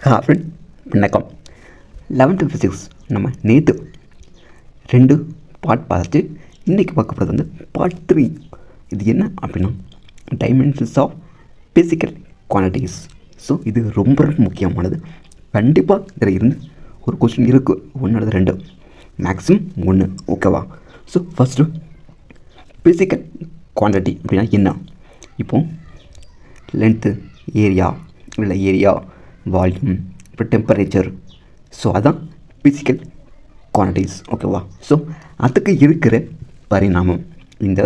Friend வணக்கம். 11th physics நம்ம நேற்று 2 பார்ட் பார்த்துட்டு இன்றைக்கி பார்க்க போகிறது வந்து பார்ட் 3. இது என்ன அப்படின்னா dimensions of physical quantities. So இது ரொம்ப ரொம்ப முக்கியமானது. கண்டிப்பாக இதில் இருந்து ஒரு கொஸ்டின் இருக்குது, 1 அல்லது 2, மேக்ஸிமம் 1. ஓகேவா? ஸோ ஃபஸ்ட்டு பிசிக்கல் குவான்டிட்டி அப்படின்னா என்ன? இப்போது லென்த்து, ஏரியா இல்லை ஏரியா, வால்யூம், இப்போ டெம்பரேச்சர். ஸோ அதான் பிசிக்கல் குவான்டிட்டிஸ். ஓகேவா? ஸோ அதுக்கு இருக்கிற பரிணாமம் இந்த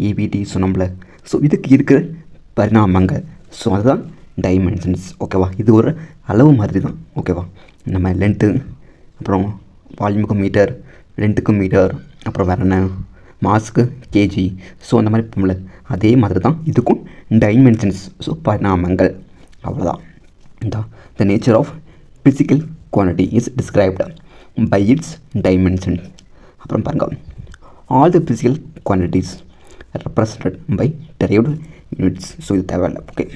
ஏபிடி சொன்னோம்ல. ஸோ இதுக்கு இருக்கிற பரிணாமங்கள், ஸோ அதுதான் டைமென்ஷன்ஸ். ஓகேவா? இது ஒரு அளவு மாதிரி தான். ஓகேவா? நம்ம லென்த்து, அப்புறம் வால்யூமுக்கு மீட்டர், லென்த்துக்கு மீட்டர், அப்புறம் வேறு என்ன, மாஸுக்கு கேஜி. ஸோ அந்த மாதிரி போகல, அதே மாதிரி தான் இதுக்கும் டைமென்ஷன்ஸ். ஸோ பரிணாமங்கள், அவ்வளோதான். The nature of physical quantity is described by its dimension. அப்புறம் பாருங்க, all the physical quantities are represented by derived units. So இது தேவையில்லை. ஓகே,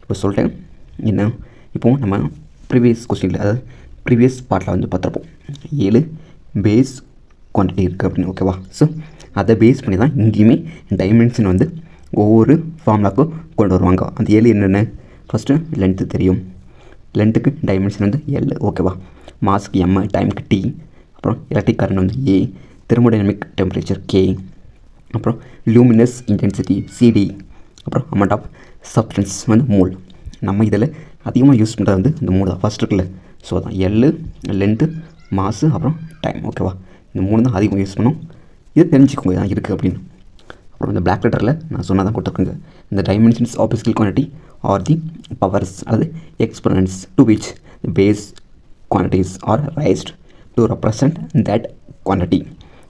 இப்போ சொல்லிட்டேன் என்ன. இப்போது நம்ம ப்ரீவியஸ் கொஸ்டினில், அதாவது ப்ரீவியஸ் பார்ட்டில் வந்து பார்த்துருப்போம் 7 பேஸ் குவான்டிட்டி இருக்குது அப்படின்னு. ஓகேவா? ஸோ அதை பேஸ் பண்ணி தான் இங்கேயுமே டைமென்ஷன் வந்து ஒவ்வொரு ஃபார்முலாவுக்கும் கொண்டு வருவாங்க. அந்த 7 என்னென்ன? ஃபஸ்ட்டு லென்த்து தெரியும், லென்த்துக்கு டைமென்ஷன் வந்து L. ஓகேவா? மாஸ்க்கு M, டைமுக்கு T, அப்புறம் எலக்ட்ரிக் கரண்ட் வந்து A, தெர்மோடைனமிக் டெம்பரேச்சர் K, அப்புறம் லூமினஸ் இன்டென்சிட்டி CD, அப்புறம் அமௌண்ட் ஆஃப் சப்ஸ்டன்ஸ் வந்து மோல். நம்ம இதில் அதிகமாக யூஸ் பண்ணுறது வந்து இந்த 3 தான். ஃபஸ்ட் இருக்குல்ல, ஸோ அதான் L, லென்த்து, மாஸு, அப்புறம் டைம். ஓகேவா? இந்த 3 தான் அதிகமாக யூஸ் பண்ணோம். இது தெரிஞ்சுக்கோங்க தான் இருக்குது அப்படின்னு. அப்புறம் இந்த பிளாக் லெட்டரில் நான் சொன்னால் தான் கொடுத்துருக்குங்க. இந்த dimensions of physical quantity are the powers அல்லது exponents to which base quantities are raised to represent that quantity.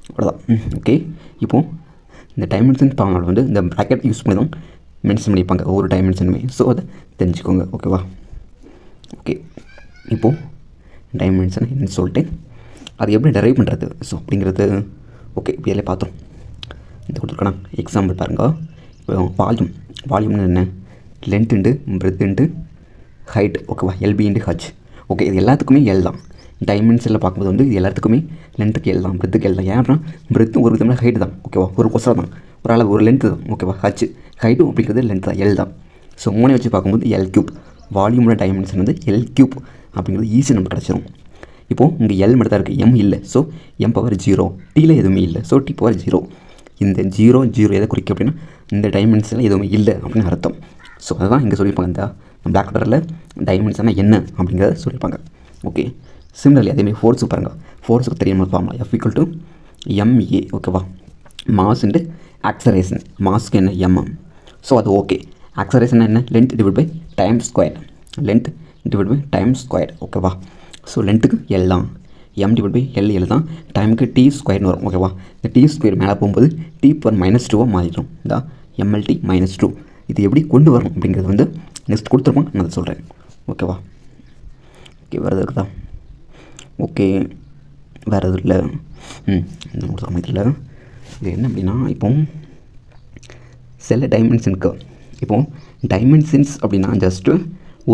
அவ்வளோதான். ஓகே, இப்போது இந்த டைமென்ஷன் ஃபார்முலா வந்து இந்த ப்ராக்கெட் யூஸ் பண்ணி தான் மென்ஷன் பண்ணியிருப்பாங்க ஒவ்வொரு டைமென்ஷனுமே. ஸோ அதை தெரிஞ்சுக்கோங்க. ஓகேவா? ஓகே, இப்போது டைமென்ஷன் என்னன்னு சொல்லிட்டு அது எப்படி டெரைவ் பண்ணுறது, ஸோ அப்படிங்கிறது ஓகே இப்போ இதில் பார்த்தோம். இந்த கொடுத்துருக்கோண்ணா எக்ஸாம்பிள் பாருங்கள். இப்போ வால்யூம்னு என்ன? Length into breadth into height. ஓகேவா? LB into H. ஓகே, இது எல்லாத்துக்குமே எல் தான். டைமென்ஷனில் பார்க்கும்போது வந்து இது எல்லாத்துக்குமே லென்த்துக்கு எல் தான், பிரெத்துக்கு எல் தான். ஏன் அப்படின்னா பிரெத்தும் ஒரு விதமான ஹைட் தான். ஓகேவா? ஒரு கொசரம் தான், ஒரு அளவு, ஒரு லென்த்து தான். ஓகேவா? ஹச் ஹைட்டும் அப்படிங்கிறது லென்த் தான், எல் தான். ஸோ 3 வச்சு பார்க்கும்போது எல் கியூப். வால்யூமோட டைமென்ஷன் வந்து எல் கியூப் அப்படிங்கிறது ஈஸி நமக்கு கிடச்சிரும். இப்போது இங்கே எல் மட்டும் தான் இருக்குது, எம் இல்லை. ஸோ எம் பவர் 0, டீயில் எதுவுமே இல்லை. So T power 0. இந்த 0 எதை குறிக்கும் அப்படின்னா இந்த டைமென்ஷனில் எதுவுமே இல்லை அப்படின்னு அர்த்தம். ஸோ அதுதான் இங்கே சொல்லியிருப்பாங்க. இந்த பிளாக் கலரில் டைமென்ஷனாக என்ன அப்படிங்கிறத சொல்லியிருப்பாங்க. ஓகே, சிமிலர்லி அதேமாதிரி ஃபோர்ஸுக்கு பாருங்கள். ஃபோர்ஸுக்கு தெரியாமல் ஃபார்முலா F = ma. ஓகேவா? Mass into acceleration. மாஸ்க்கு என்ன? M. ஸோ அது ஓகே. ஆக்சலரேஷன் என்ன? Length divide by time square. Length divide by time square. ஓகேவா? ஸோ லென்த்துக்கு எல் தான், எம் டிவைட் பை எல் தான். டைமுக்கு டி ஸ்கொயர்னு வரும். ஓகேவா? இந்த டி ஸ்கொயர் மேலே போகும்போது டி பவர் -2 மாறிடும். இந்த எம்எல்டி -2. இது எப்படி கொண்டு வரும் அப்படிங்கிறது வந்து நெக்ஸ்ட் கொடுத்துருப்போம், நான் அதை சொல்கிறேன். ஓகேவா? ஓகே, வேறு எது இருக்குதா? ஓகே, வேறு எதுவும் இல்லை. இந்த இதில் இது என்ன அப்படின்னா, இப்போ சில டைமென்ஷனுக்கு, இப்போது டைமென்ஷன்ஸ் அப்படின்னா ஜஸ்ட்டு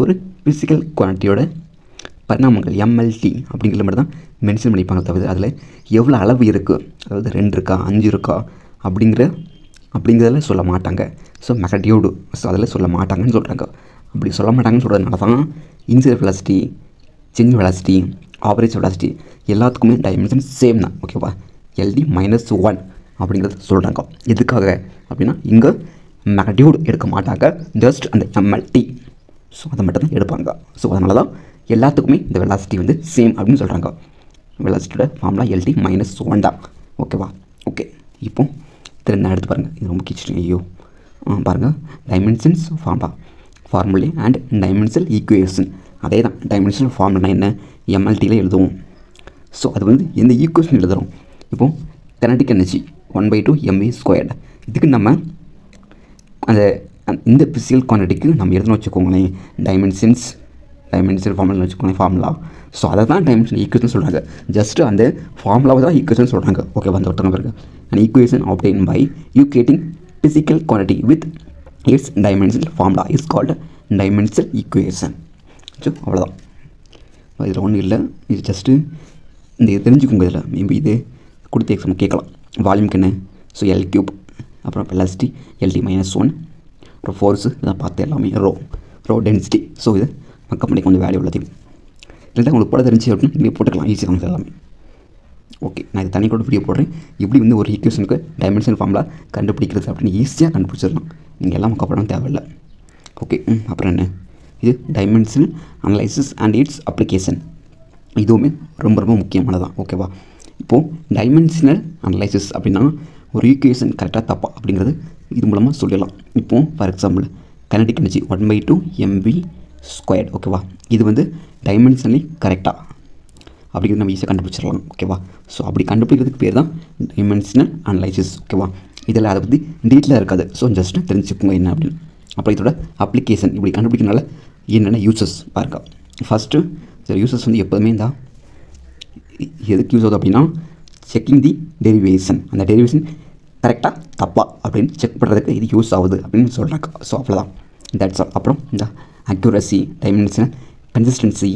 ஒரு ஃபிசிக்கல் குவான்டிட்டியோட பரிணாமங்கள் எம்எல்டி அப்படிங்கிற மாதிரி தான் மென்ஷன் பண்ணிப்பாங்க. தவிர அதில் எவ்வளோ அளவு இருக்குது, அதாவது 2 இருக்கா 5 இருக்கா அப்படிங்கிறதில் சொல்ல மாட்டாங்க. ஸோ மெக்னிட்யூடு, ஸோ அதில் சொல்ல மாட்டாங்கன்னு சொல்கிறாங்க. அப்படி சொல்ல மாட்டாங்கன்னு சொல்கிறதுனால தான் initial velocity, change velocity, average velocity எல்லாத்துக்குமே டைமென்ஷன் சேம் தான். ஓகேவா? எல்டி -1 அப்படிங்கிறது சொல்கிறாங்க. எதுக்காக அப்படின்னா இங்கே மெக்னிட்யூடு எடுக்க மாட்டாங்க, ஜஸ்ட் அந்த எம்எல்டி, ஸோ அதை மட்டும் தான் எடுப்பாங்க. ஸோ அதனால தான் எல்லாத்துக்குமே இந்த வெலாசிட்டி வந்து சேம் அப்படின்னு சொல்கிறாங்க. வெலாசிட்டியோட ஃபார்முலா எல்டி -1 தான். ஓகேவா? ஓகே, இப்போ இதில் நான் எடுத்து பாருங்கள். இது ரொம்ப கிச்சிட்டிங்க. ஐயோ, பாருங்கள், டைமென்ஷன்ஸ் ஃபார்முலே அண்ட் டைமென்ஷனல் ஈக்குவேஷன். அதே தான் டைமென்ஷனல் ஃபார்முலா என்ன? எம்எல்டியில் எழுதுவோம். ஸோ அது வந்து எந்த ஈக்குவேஷன் எழுதுகிறோம்? இப்போது கினடிக் எனர்ஜி 1/2 mv². இதுக்கு நம்ம அந்த இந்த பிசிக்கல் குவான்டிட்டிக்கு நம்ம எழுதணும் வச்சுக்கோங்களேன். டைமென்ஷனல் ஃபார்முலா வச்சுக்கோங்களேன், ஃபார்முலா. ஸோ அதை தான் டைமென்ஷனல் ஈக்குவேஷன் சொல்கிறாங்க. ஜஸ்ட்டு அந்த ஃபார்முலாவை தான் ஈக்குவேஷன் சொல்கிறாங்க. ஓகே, வந்து ஒருத்தவங்க பாருங்க, an equation obtained by equating physical quantity with its dimensional formula is called dimensional equation. So அவ்வளோதான். இதில் ஒன்றும் இல்லை, இது ஜஸ்ட்டு இந்த இது தெரிஞ்சுக்கோங்க. இதில் மேபி இது கொடுத்து எக்ஸாம் கேட்கலாம். வால்யூம்க்கு என்ன? ஸோ எல் கியூப், அப்புறம் வெலாசிட்டி எல்டி -1, அப்புறம் ஃபோர்ஸு இதான் பார்த்து எல்லாமே ரோ டென்சிட்டி. ஸோ இது மக்கப் பண்ணி கொஞ்சம் வேல்யூ உள்ளது. இல்லை உங்களுக்கு போட தெரிஞ்சு அப்படின்னு நீங்கள் போட்டுக்கலாம் ஈஸியாக எல்லாமே. ஓகே, நான் இது தனி கூட வீடியோ போடுறேன். இப்படி வந்து ஒரு ஈக்குவேஷனுக்கு டைமென்ஷன் ஃபார்முலா கண்டுபிடிக்கிறது அப்படின்னு ஈஸியாக கண்டுபிடிச்சிடலாம். நீங்கள் எல்லாம் மக்கப்படம் தேவையில்லை. ஓகே, அப்புறம் என்ன? இது dimensional analysis and it's application. இதுவுமே ரொம்ப ரொம்ப முக்கியமானதான். ஓகேவா? இப்போது டைமென்ஷனல் அனலைசிஸ் அப்படின்னா ஒரு ஈக்குவேஷன் கரெக்டாக தப்பா அப்படிங்கிறது இது மூலமாக சொல்லிடலாம். இப்போது for example kinetic energy 1/2 mv². ஓகேவா? இது வந்து டைமென்ஷனலி கரெக்டாக அப்படிங்கிறது நம்ம ஈஸியாக கண்டுபிடிச்சிடலாம். ஓகேவா? ஸோ அப்படி கண்டுபிடிக்கிறதுக்கு பேர் தான் டைமென்ஷனல் அனலைசிஸ். ஓகேவா? இதில் அதை பற்றி டீட்டெயிலாக இருக்காது. ஸோ ஜஸ்ட்டு தெரிஞ்சுக்கோங்க என்ன அப்படின்னு. அப்புறம் இதோட அப்ளிகேஷன் இப்படி கண்டுபிடிக்கிறனால என்னென்ன யூசஸ் பாருங்க. ஃபஸ்ட்டு சில யூசஸ் வந்து எப்போதுமே தான் எதுக்கு யூஸ் ஆகுது அப்படின்னா செக்கிங் தி டெரிவேஷன். அந்த டெரிவேஷன் கரெக்டாக தப்பா அப்படின்னு செக் பண்ணுறதுக்கு இது யூஸ் ஆகுது அப்படின்னு சொல்கிறாங்க. ஸோ அவ்வளோதான், தட்ஸ் ஆல். அப்புறம் இந்த அக்யூரசி, டைமென்ஷனல் கன்சிஸ்டன்சி,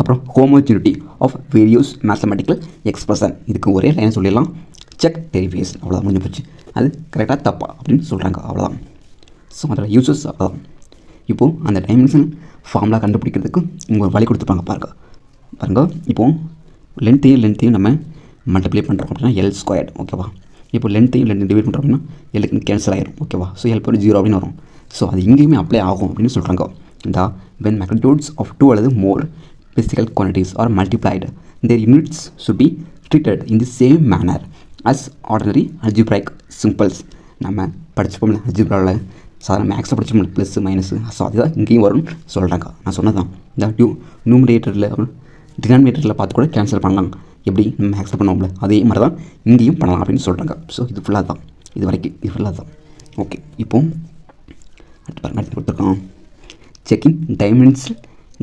அப்புறம் homogeneity of various mathematical expression. இதுக்கு ஒரே லைன் சொல்லிடலாம், செக் டெரிவேஷன். அவ்வளோதான், முடிஞ்சு போச்சு. அது கரெக்டாக தப்பா அப்படின்னு சொல்கிறாங்க. அவ்வளோதான். ஸோ அதோட யூசஸ் அவ்வளோதான். இப்போது அந்த டைமென்ஷன் ஃபார்முலா கண்டுபிடிக்கிறதுக்கு இங்கே ஒரு வழி கொடுத்துருப்பாங்க பாருங்க. இப்போது லென்த்தையும் நம்ம மல்டிப்ளை பண்ணுறோம் அப்படின்னா L². ஓகேவா? இப்போ லென்த்தையும் டிவைட் பண்ணுறோம் அப்படின்னா எல்லுக்கு கேன்சல் ஆகிடும். ஓகேவா? ஸோ L = 0 அப்படின்னு வரும். ஸோ அது இங்கேயுமே அப்ளை ஆகும் அப்படின்னு சொல்கிறாங்க. இந்த when magnitudes of 2 அல்லது more physical quantities are multiplied, their units should be treated in the same manner as ordinary algebraic symbols. நம்ம படிச்சுப்போம்ல அல்ஜிப்ராவில், சாதாரண மேக்ஸை படிச்சோம்ல, ப்ளஸ்ஸு மைனஸு. ஸோ அதுதான் இங்கேயும் வரும்னு சொல்கிறாங்க. நான் சொன்னதான் இந்த நியூமரேட்டரில் டினாமினேட்டரில் பார்த்து கூட கேன்சல் பண்ணலாம். எப்படி நம்ம மேக்ஸை பண்ணுவோம்ல அதே மாதிரி தான் இங்கேயும் பண்ணலாம் அப்படின்னு சொல்கிறாங்க. ஸோ இது ஃபுல்லாக தான், இது வரைக்கும் இது ஃபுல்லாக தான். ஓகே, இப்போது அடுத்து கொடுத்துருக்கோம் checking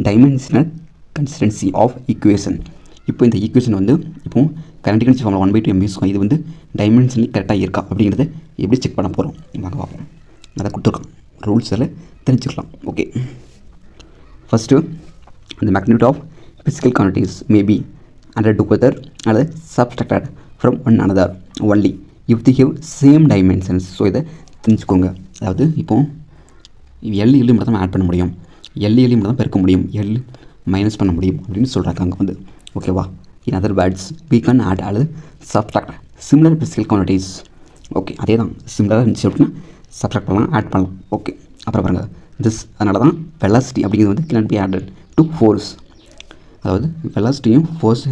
dimensional consistency of equation. இப்போ இந்த ஈக்குவேஷன் வந்து இப்போது கைனடிக் எனர்ஜி ஃபார்முலா 1/2 mv². இது வந்து டைமென்ஷனலி கரெக்டாக இருக்கா அப்படிங்கிறத எப்படி செக் பண்ண போகிறோம் வாங்க பார்ப்போம். அதை கொடுத்துருக்கோம், ரூல்ஸ் எல்லாம் தெரிஞ்சுக்கலாம். Okay, first the magnitude of physical quantities may be added together or subtracted from one another only if they have same dimensions. So இதை தெரிஞ்சுக்கோங்க. அதாவது இப்போது எல் மட்டும் தான் ஆட் பண்ண முடியும், எல் மட்டும் தான் பெருக்க முடியும், எல் மைனஸ் பண்ண முடியும் அப்படின்னு சொல்கிறாங்க அங்கே வந்து. ஓகேவா? In other words we can add அல்லது subtract similar physical quantities. Okay, அதே தான் சிமிலராக இருந்துச்சு அப்படின்னா சப்ட்ராக்ட் பண்ணலாம், ஆட் பண்ணலாம். ஓகே, அப்புறம் பாருங்கள் அதனால தான் வெலாசிட்டி அப்படிங்கிறது வந்து can be added to force. அதாவது வெலாசிட்டியும் ஃபோர்ஸ்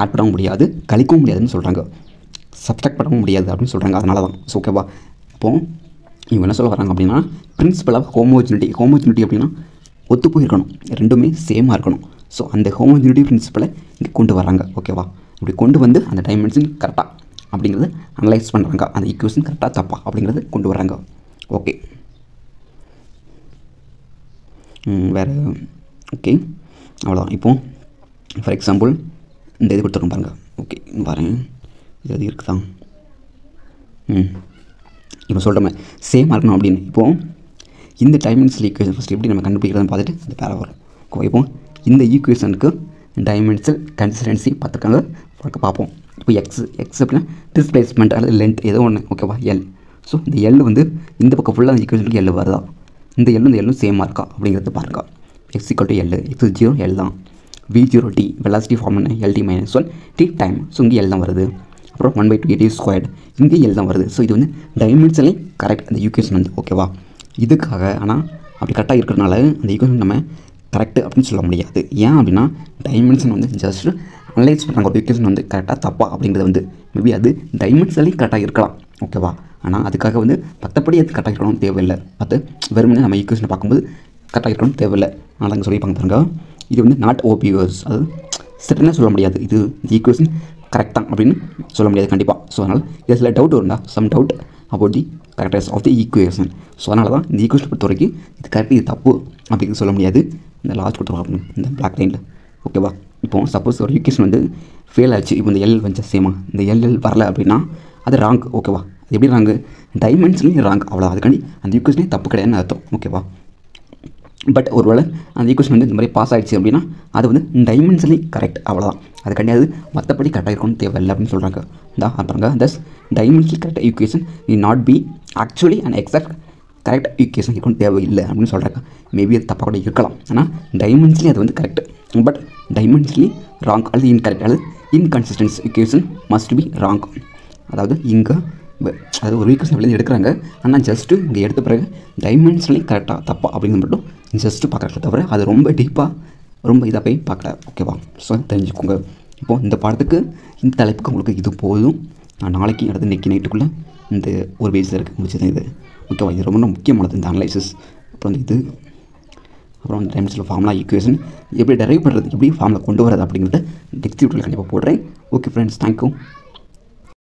ஆட் பண்ணவும் முடியாது, கழிக்கவும் முடியாதுன்னு சொல்கிறாங்க, சப்ட்ராக்ட் பண்ணவும் முடியாது அப்படின்னு சொல்கிறாங்க. அதனால தான். ஸோ ஓகேவா? அப்போது இவங்க என்ன சொல்ல வராங்க அப்படின்னா பிரின்சிபல் ஆஃப் ஹோமோஜினிட்டி அப்படின்னா ஒத்து போயிருக்கணும், ரெண்டுமே சேமாக இருக்கணும். ஸோ அந்த ஹோமோஜினிட்டி பிரின்சிபலை இங்கே கொண்டு வராங்க. ஓகேவா? இப்படி கொண்டு வந்து அந்த டைமென்ஷன் கரெக்டாக அப்படிங்கிறது அனலைஸ் பண்ணுறாங்க, அந்த ஈக்குவேஷன் கரெக்டாக தப்பா அப்படிங்கிறது கொண்டு வராங்க. ஓகே, வேறு ஓகே அவ்வளோதான். இப்போது ஃபார் எக்ஸாம்பிள் இந்த இது கொடுத்துருக்கோம் பாருங்கள். ஓகே பாருங்கள், இது இருக்குதான். இப்போ சொல்கிறோமே சேமாக இருக்கணும் அப்படின்னு. இப்போது இந்த டைமென்ஷனல் ஈக்குவேஷன் ஃபஸ்ட் எப்படி நம்ம கண்டுபிடிக்கிறதுன்னு பார்த்துட்டு இந்த பேரை வரும். இப்போது இந்த ஈக்குவேஷனுக்கு டைமென்ஷனல் கன்சிஸ்டன்சி பார்த்துருக்காங்க, பார்ப்போம். இப்போ எக்ஸ் அப்படின்னா டிஸ்பிளேஸ்மெண்ட் அல்லது லென்த் ஏதோ ஒன்று. ஓகேவா? எல். ஸோ இந்த எல் வந்து இந்த பக்கம் ஃபுல்லாக அந்த ஈக்குவேஷனுக்கு எல் வருதா, இந்த எல்லும் சேமாக இருக்கா அப்படிங்கிறது பாருங்க. x = L, x0 L தான், v0 t வெலாசிட்டி ஃபார்ம் பண்ண LT - 1 t டைம். ஸோ இங்கே எல் தான் வருது. அப்புறம் 1/2 t², இங்கே எல் தான் வருது. ஸோ இது வந்து டைமென்ஷனலி கரெக்ட் அந்த ஈக்குவேஷன் வந்து. ஓகேவா? இதுக்காக ஆனால் அப்படி கரெக்டாக இருக்கிறனால அந்த ஈக்குவேஷன் நம்ம கரெக்டு அப்படின்னு சொல்ல முடியாது. ஏன் அப்படின்னா டைமென்ஷன் வந்து ஜஸ்ட் அனலைஸ் பண்ணுறாங்க, ஒரு ஈக்குவேஷன் வந்து கரெக்டாக தப்பா அப்படிங்கிறது வந்து மேபி அது டைமென்ஷனலி கரெக்டாக இருக்கலாம். ஓகேவா? ஆனால் அதுக்காக வந்து மற்றபடி அது கரெக்டாக இருக்கணும் தேவையில்லை. பார்த்து வெறுமனே நம்ம ஈக்குவேஷனை பார்க்கும்போது கரெக்டாக இருக்கணும் தேவையில்லை. அதனால் அங்கே சொல்லிப்பாங்க பாருங்க, இது வந்து நாட் ஓபிஎஸ், அது செட்டுன்னு சொல்ல முடியாது, இது ஈக்குவேஷன் கரெக்ட் தான் அப்படின்னு சொல்ல முடியாது கண்டிப்பாக. ஸோ அதனால் இதில் சில டவுட் இருந்தால் some doubt about the correctness of the equation. So அதனால தான் இந்த ஈக்குவேஷனை பொறுத்த வரைக்கும் இது கரெக்ட் இது தப்பு அப்படின்னு சொல்ல முடியாது. இந்த லாஸ்ட் கொடுத்துருவாங்க இந்த பிளாக் லைனில். ஓகேவா? இப்போது சப்போஸ் ஒரு ஈக்குவேஷன் வந்து ஃபெயில் ஆச்சு, இப்போ இந்த எல் வந்து சேமா இந்த எல் வரல அப்படின்னா அது ராங். ஓகேவா? அது எப்படி ராங்கு? டைமென்ஷனலி ராங், அவ்வளோ. அதுக்காண்டி அந்த ஈக்குவேஷனே தப்பு கிடையாதுன்னு அர்த்தம். ஓகேவா? பட் ஒருவேளை அந்த ஈக்குவேஷன் வந்து இந்த மாதிரி பாஸ் ஆகிடுச்சு அப்படின்னா அது வந்து டைமென்ஷனலி கரெக்ட், அவ்வளோதான். அது கிடையாது, மற்றபடி கரெக்டாக இருக்கணும்னு தேவையில்லை அப்படின்னு சொல்கிறாங்க. பாருங்க, thus dimensionally correct equation will not be actually and exact correct equation இருக்கணும் தேவையில்லை அப்படின்னு சொல்கிறாங்க. மேபி அது தப்பாக கூட இருக்கலாம், ஆனால் டைமென்ஷனலி அது வந்து கரெக்ட், பட் டைமென்ஷனலி ராங் அல்லது இன்கரெக்ட் அல்லது inconsistence equation must be wrong. அதாவது இங்கே அதாவது ஒரு ஈக்குவேஷன் வெளியே எடுக்கிறாங்க, ஆனால் ஜஸ்ட்டு இங்கே எடுத்த பிறகு டைமென்ஷனலி கரெக்டாக தப்பா அப்படிங்கிறது மட்டும் ஜஸ்ட்டு பார்க்குறத தவிர அது ரொம்ப டீப்பாக ரொம்ப இதாக போய் பார்க்கல. ஓகேவா? ஸோ தெரிஞ்சுக்கோங்க. இப்போது இந்த பாடத்துக்கு இந்த தலைப்புக்கு உங்களுக்கு இது போதும். நான் நாளைக்கு அடுத்து இன்றைக்கி நைட்டுக்குள்ளே இந்த ஒரு பேஸில் இருக்குது முடிச்சது இது. ஓகேவா? இது ரொம்ப முக்கியமானது, இந்த அனலைசிஸ். அப்புறம் இது அப்புறம் டைமென்ஷனல் ஃபார்முலா ஈக்குவேஷன் எப்படி டெரைவ் பண்ணுறது, எப்படி ஃபார்முலா கொண்டு வரது அப்படிங்கிறத நெக்ஸ்ட் வீடியோவில் கண்டிப்பாக போடுறேன். Okay friends, thank you.